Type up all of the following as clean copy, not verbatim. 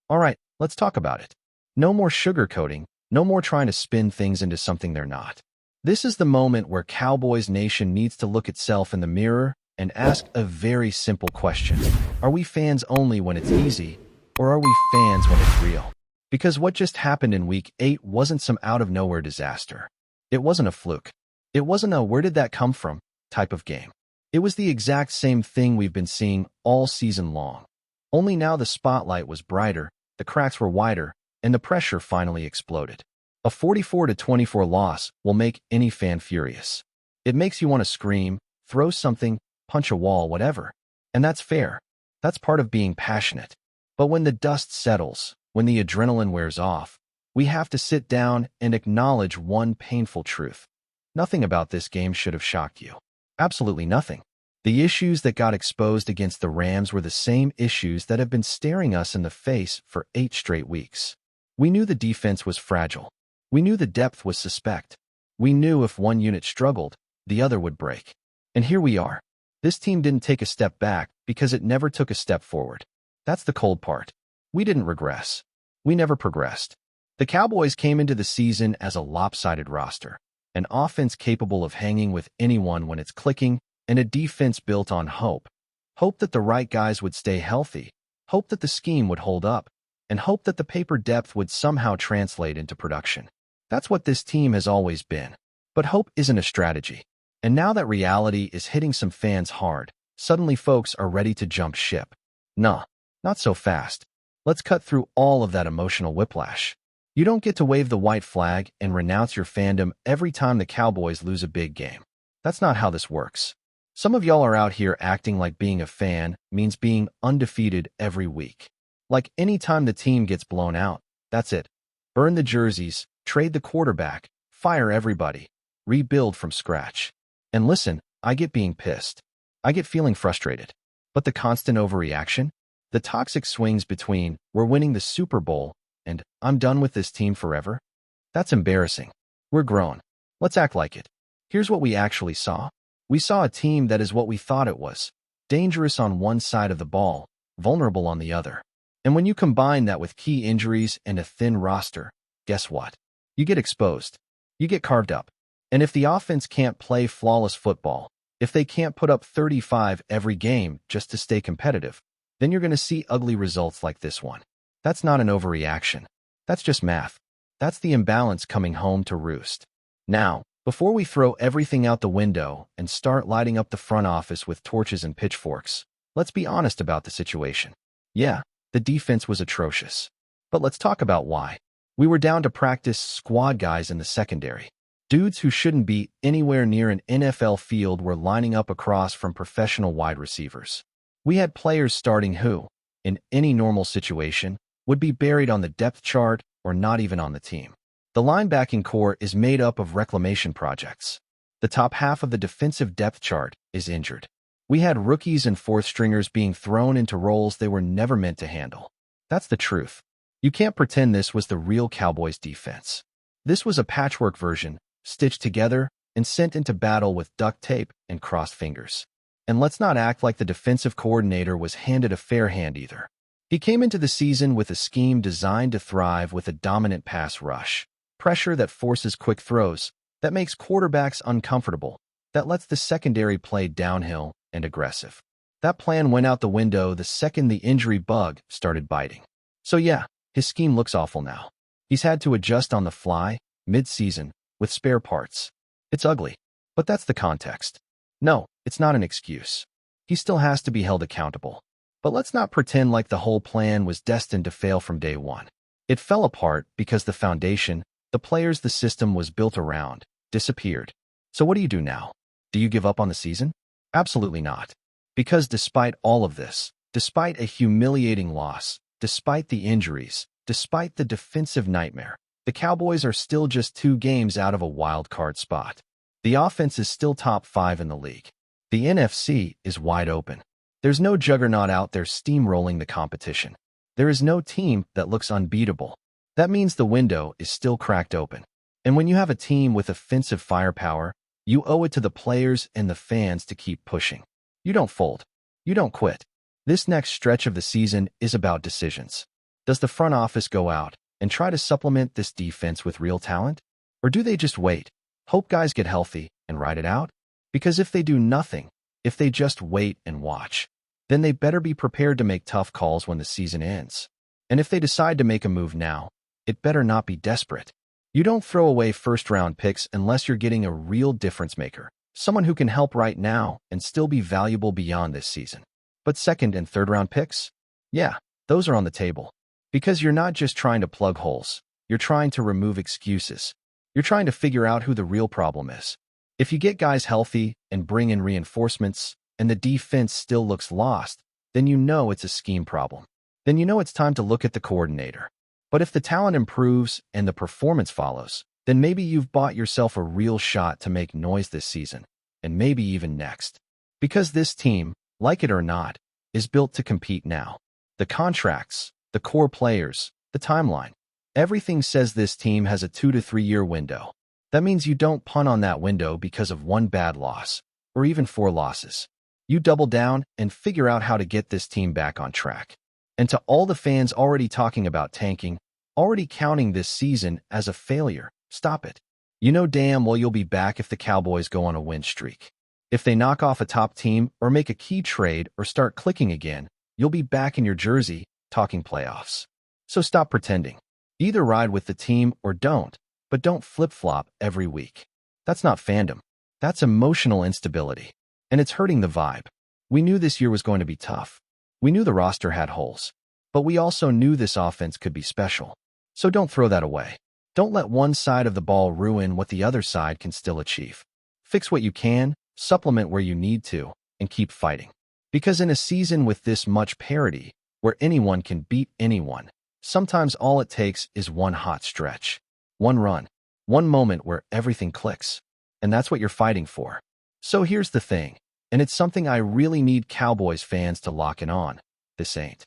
All right, let's talk about it. No more sugarcoating, no more trying to spin things into something they're not. This is the moment where Cowboys Nation needs to look itself in the mirror and ask a very simple question. Are we fans only when it's easy, or are we fans when it's real? Because what just happened in Week 8 wasn't some out-of-nowhere disaster. It wasn't a fluke. It wasn't a "where did that come from" type of game. It was the exact same thing we've been seeing all season long. Only now the spotlight was brighter, the cracks were wider, and the pressure finally exploded. A 44-24 loss will make any fan furious. It makes you want to scream, throw something, punch a wall, whatever. And that's fair. That's part of being passionate. But when the dust settles, when the adrenaline wears off, we have to sit down and acknowledge one painful truth. Nothing about this game should have shocked you. Absolutely nothing. The issues that got exposed against the Rams were the same issues that have been staring us in the face for 8 straight weeks. We knew the defense was fragile. We knew the depth was suspect. We knew if one unit struggled, the other would break. And here we are. This team didn't take a step back because it never took a step forward. That's the cold part. We didn't regress. We never progressed. The Cowboys came into the season as a lopsided roster, an offense capable of hanging with anyone when it's clicking, and a defense built on hope. Hope that the right guys would stay healthy, hope that the scheme would hold up, and hope that the paper depth would somehow translate into production. That's what this team has always been. But hope isn't a strategy. And now that reality is hitting some fans hard, suddenly folks are ready to jump ship. Nah, not so fast. Let's cut through all of that emotional whiplash. You don't get to wave the white flag and renounce your fandom every time the Cowboys lose a big game. That's not how this works. Some of y'all are out here acting like being a fan means being undefeated every week. Like any time the team gets blown out, that's it. Burn the jerseys, trade the quarterback, fire everybody, rebuild from scratch. And listen, I get being pissed. I get feeling frustrated. But the constant overreaction, the toxic swings between "we're winning the Super Bowl" and "I'm done with this team forever," that's embarrassing. We're grown. Let's act like it. Here's what we actually saw. We saw a team that is what we thought it was. Dangerous on one side of the ball, vulnerable on the other. And when you combine that with key injuries and a thin roster, guess what? You get exposed. You get carved up. And if the offense can't play flawless football, if they can't put up 35 every game just to stay competitive, then you're going to see ugly results like this one. That's not an overreaction. That's just math. That's the imbalance coming home to roost. Now, before we throw everything out the window and start lighting up the front office with torches and pitchforks, let's be honest about the situation. Yeah, the defense was atrocious. But let's talk about why. We were down to practice squad guys in the secondary. Dudes who shouldn't be anywhere near an NFL field were lining up across from professional wide receivers. We had players starting who, in any normal situation, would be buried on the depth chart or not even on the team. The linebacking core is made up of reclamation projects. The top half of the defensive depth chart is injured. We had rookies and fourth stringers being thrown into roles they were never meant to handle. That's the truth. You can't pretend this was the real Cowboys defense. This was a patchwork version, stitched together and sent into battle with duct tape and crossed fingers. And let's not act like the defensive coordinator was handed a fair hand either. He came into the season with a scheme designed to thrive with a dominant pass rush. Pressure that forces quick throws, that makes quarterbacks uncomfortable, that lets the secondary play downhill and aggressive. That plan went out the window the second the injury bug started biting. So yeah, his scheme looks awful now. He's had to adjust on the fly, mid-season, with spare parts. It's ugly, but that's the context. No, it's not an excuse. He still has to be held accountable. But let's not pretend like the whole plan was destined to fail from day one. It fell apart because the foundation, the players the system was built around, disappeared. So what do you do now? Do you give up on the season? Absolutely not. Because despite all of this, despite a humiliating loss, despite the injuries, despite the defensive nightmare, the Cowboys are still just 2 games out of a wild card spot. The offense is still top 5 in the league. The NFC is wide open. There's no juggernaut out there steamrolling the competition. There is no team that looks unbeatable. That means the window is still cracked open. And when you have a team with offensive firepower, you owe it to the players and the fans to keep pushing. You don't fold. You don't quit. This next stretch of the season is about decisions. Does the front office go out and try to supplement this defense with real talent? Or do they just wait, hope guys get healthy, and ride it out? Because if they do nothing, if they just wait and watch, then they better be prepared to make tough calls when the season ends. And if they decide to make a move now, it better not be desperate. You don't throw away first-round picks unless you're getting a real difference maker, someone who can help right now and still be valuable beyond this season. But second and third-round picks? Yeah, those are on the table. Because you're not just trying to plug holes, you're trying to remove excuses. You're trying to figure out who the real problem is. If you get guys healthy and bring in reinforcements, and the defense still looks lost, then you know it's a scheme problem. Then you know it's time to look at the coordinator. But if the talent improves and the performance follows, then maybe you've bought yourself a real shot to make noise this season, and maybe even next. Because this team, like it or not, is built to compete now. The contracts, the core players, the timeline. Everything says this team has a 2 to 3 year window. That means you don't punt on that window because of one bad loss, or even 4 losses. You double down and figure out how to get this team back on track. And to all the fans already talking about tanking, already counting this season as a failure, stop it. You know damn well you'll be back if the Cowboys go on a win streak. If they knock off a top team or make a key trade or start clicking again, you'll be back in your jersey talking playoffs. So stop pretending. Either ride with the team or don't, but don't flip-flop every week. That's not fandom. That's emotional instability. And it's hurting the vibe. We knew this year was going to be tough. We knew the roster had holes. But we also knew this offense could be special. So don't throw that away. Don't let one side of the ball ruin what the other side can still achieve. Fix what you can, supplement where you need to, and keep fighting. Because in a season with this much parity, where anyone can beat anyone, sometimes all it takes is one hot stretch. One run. One moment where everything clicks. And that's what you're fighting for. So here's the thing, and it's something I really need Cowboys fans to lock in on. This ain't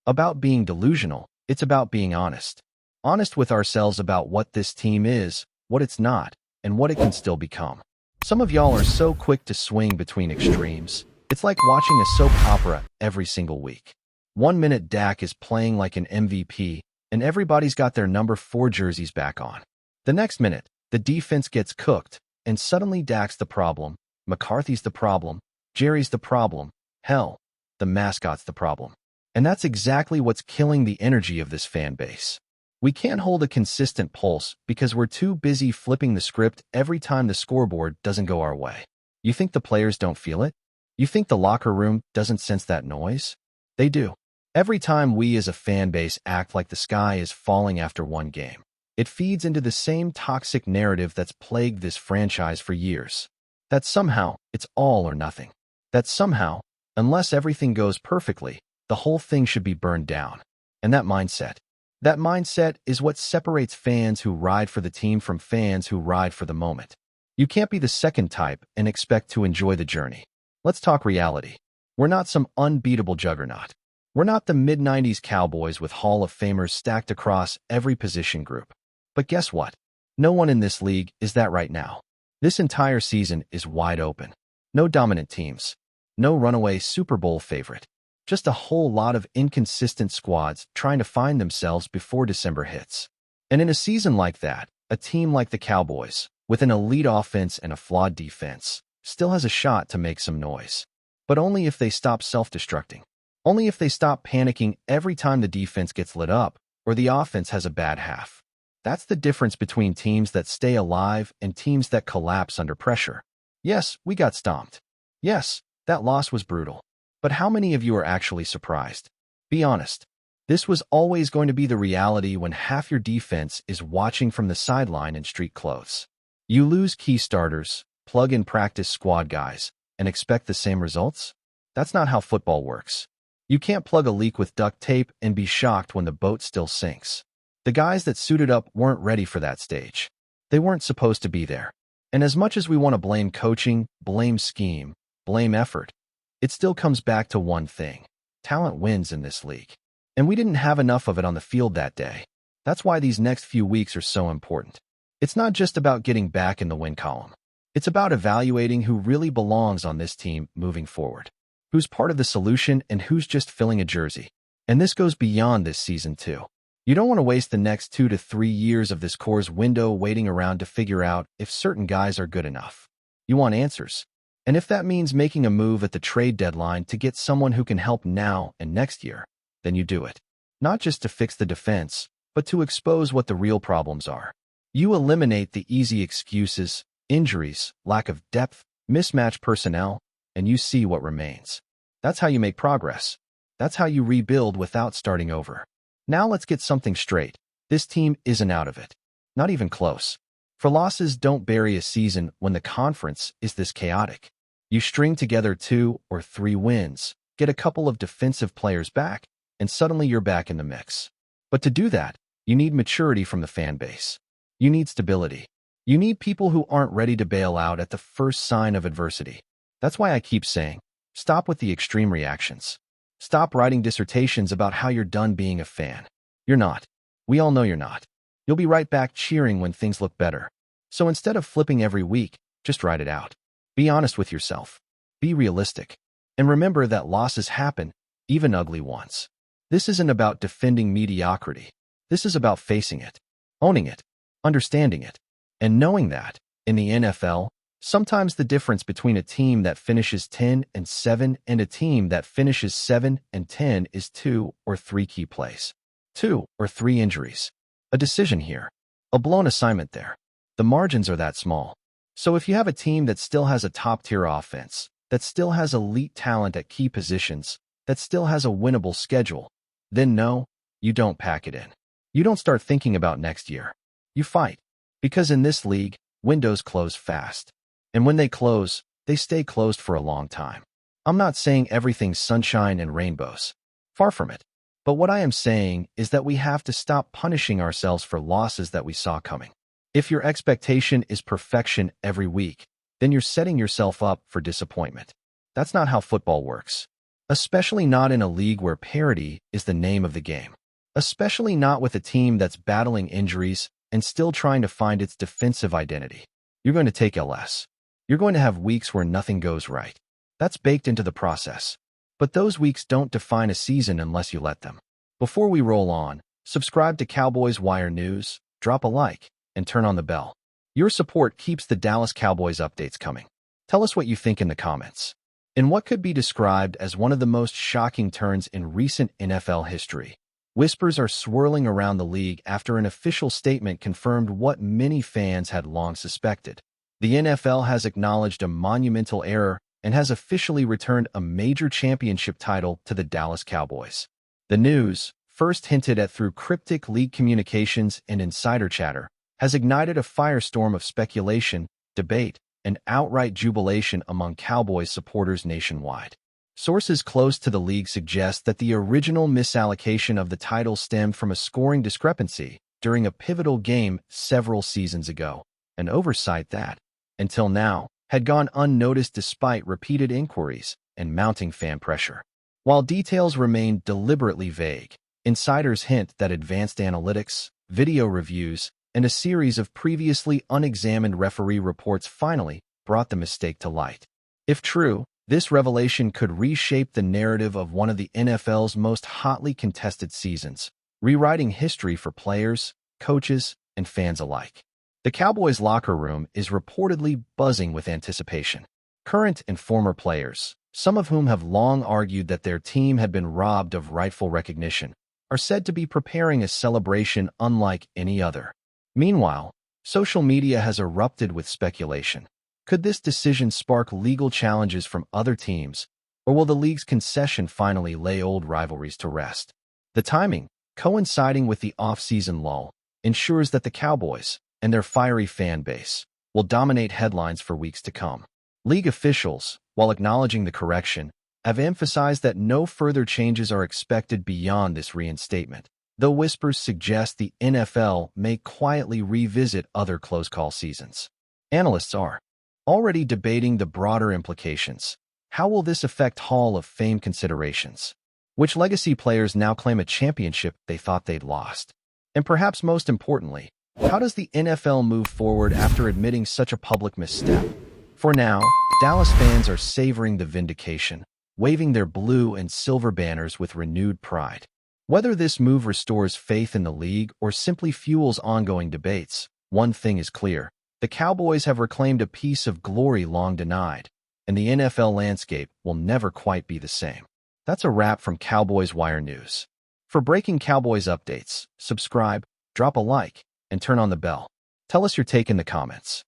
about being delusional, it's about being honest. Honest with ourselves about what this team is, what it's not, and what it can still become. Some of y'all are so quick to swing between extremes. It's like watching a soap opera every single week. 1 minute Dak is playing like an MVP, and everybody's got their number 4 jerseys back on. The next minute, the defense gets cooked, and suddenly Dak's the problem, McCarthy's the problem, Jerry's the problem, hell, the mascot's the problem. And that's exactly what's killing the energy of this fan base. We can't hold a consistent pulse because we're too busy flipping the script every time the scoreboard doesn't go our way. You think the players don't feel it? You think the locker room doesn't sense that noise? They do. Every time we as a fan base act like the sky is falling after one game, it feeds into the same toxic narrative that's plagued this franchise for years. That somehow it's all or nothing. That somehow, unless everything goes perfectly, the whole thing should be burned down. And that mindset is what separates fans who ride for the team from fans who ride for the moment. You can't be the second type and expect to enjoy the journey. Let's talk reality. We're not some unbeatable juggernaut. We're not the mid-90s Cowboys with Hall of Famers stacked across every position group. But guess what? No one in this league is that right now. This entire season is wide open. No dominant teams. No runaway Super Bowl favorite. Just a whole lot of inconsistent squads trying to find themselves before December hits. And in a season like that, a team like the Cowboys, with an elite offense and a flawed defense, still has a shot to make some noise. But only if they stop self-destructing. Only if they stop panicking every time the defense gets lit up or the offense has a bad half. That's the difference between teams that stay alive and teams that collapse under pressure. Yes, we got stomped. Yes, that loss was brutal. But how many of you are actually surprised? Be honest. This was always going to be the reality when half your defense is watching from the sideline in street clothes. You lose key starters, plug-in practice squad guys, and expect the same results? That's not how football works. You can't plug a leak with duct tape and be shocked when the boat still sinks. The guys that suited up weren't ready for that stage. They weren't supposed to be there. And as much as we want to blame coaching, blame scheme, blame effort, it still comes back to one thing. Talent wins in this league. And we didn't have enough of it on the field that day. That's why these next few weeks are so important. It's not just about getting back in the win column. It's about evaluating who really belongs on this team moving forward. Who's part of the solution and who's just filling a jersey. And this goes beyond this season too. You don't want to waste the next 2 to 3 years of this core's window waiting around to figure out if certain guys are good enough. You want answers. And if that means making a move at the trade deadline to get someone who can help now and next year, then you do it. Not just to fix the defense, but to expose what the real problems are. You eliminate the easy excuses, injuries, lack of depth, mismatched personnel, and you see what remains. That's how you make progress. That's how you rebuild without starting over. Now let's get something straight. This team isn't out of it. Not even close. For losses don't bury a season when the conference is this chaotic. You string together 2 or 3 wins, get a couple of defensive players back, and suddenly you're back in the mix. But to do that, you need maturity from the fan base. You need stability. You need people who aren't ready to bail out at the first sign of adversity. That's why I keep saying, stop with the extreme reactions. Stop writing dissertations about how you're done being a fan. You're not. We all know you're not. You'll be right back cheering when things look better. So instead of flipping every week, just write it out. Be honest with yourself. Be realistic. And remember that losses happen, even ugly ones. This isn't about defending mediocrity. This is about facing it, owning it, understanding it, and knowing that, in the NFL, sometimes the difference between a team that finishes 10-7 and a team that finishes 7-10 is 2 or 3 key plays. 2 or 3 injuries. A decision here. A blown assignment there. The margins are that small. So if you have a team that still has a top-tier offense, that still has elite talent at key positions, that still has a winnable schedule, then no, you don't pack it in. You don't start thinking about next year. You fight. Because in this league, windows close fast. And when they close, they stay closed for a long time. I'm not saying everything's sunshine and rainbows. Far from it. But what I am saying is that we have to stop punishing ourselves for losses that we saw coming. If your expectation is perfection every week, then you're setting yourself up for disappointment. That's not how football works. Especially not in a league where parity is the name of the game. Especially not with a team that's battling injuries and still trying to find its defensive identity. You're going to take LS. You're going to have weeks where nothing goes right. That's baked into the process. But those weeks don't define a season unless you let them. Before we roll on, subscribe to Cowboys Wire News, drop a like, and turn on the bell. Your support keeps the Dallas Cowboys updates coming. Tell us what you think in the comments. In what could be described as one of the most shocking turns in recent NFL history, whispers are swirling around the league after an official statement confirmed what many fans had long suspected. The NFL has acknowledged a monumental error and has officially returned a major championship title to the Dallas Cowboys. The news, first hinted at through cryptic league communications and insider chatter, has ignited a firestorm of speculation, debate, and outright jubilation among Cowboys supporters nationwide. Sources close to the league suggest that the original misallocation of the title stemmed from a scoring discrepancy during a pivotal game several seasons ago, an oversight that, until now, had gone unnoticed despite repeated inquiries and mounting fan pressure. While details remain deliberately vague, insiders hint that advanced analytics, video reviews, and a series of previously unexamined referee reports finally brought the mistake to light. If true, this revelation could reshape the narrative of one of the NFL's most hotly contested seasons, rewriting history for players, coaches, and fans alike. The Cowboys' locker room is reportedly buzzing with anticipation. Current and former players, some of whom have long argued that their team had been robbed of rightful recognition, are said to be preparing a celebration unlike any other. Meanwhile, social media has erupted with speculation. Could this decision spark legal challenges from other teams, or will the league's concession finally lay old rivalries to rest? The timing, coinciding with the off-season lull, ensures that the Cowboys and their fiery fan base will dominate headlines for weeks to come. League officials, while acknowledging the correction, have emphasized that no further changes are expected beyond this reinstatement, though whispers suggest the NFL may quietly revisit other close-call seasons. Analysts are already debating the broader implications. How will this affect Hall of Fame considerations? Which legacy players now claim a championship they thought they'd lost? And perhaps most importantly, how does the NFL move forward after admitting such a public misstep? For now, Dallas fans are savoring the vindication, waving their blue and silver banners with renewed pride. Whether this move restores faith in the league or simply fuels ongoing debates, one thing is clear. The Cowboys have reclaimed a piece of glory long denied, and the NFL landscape will never quite be the same. That's a wrap from Cowboys Wire News. For breaking Cowboys updates, subscribe, drop a like, and turn on the bell. Tell us your take in the comments.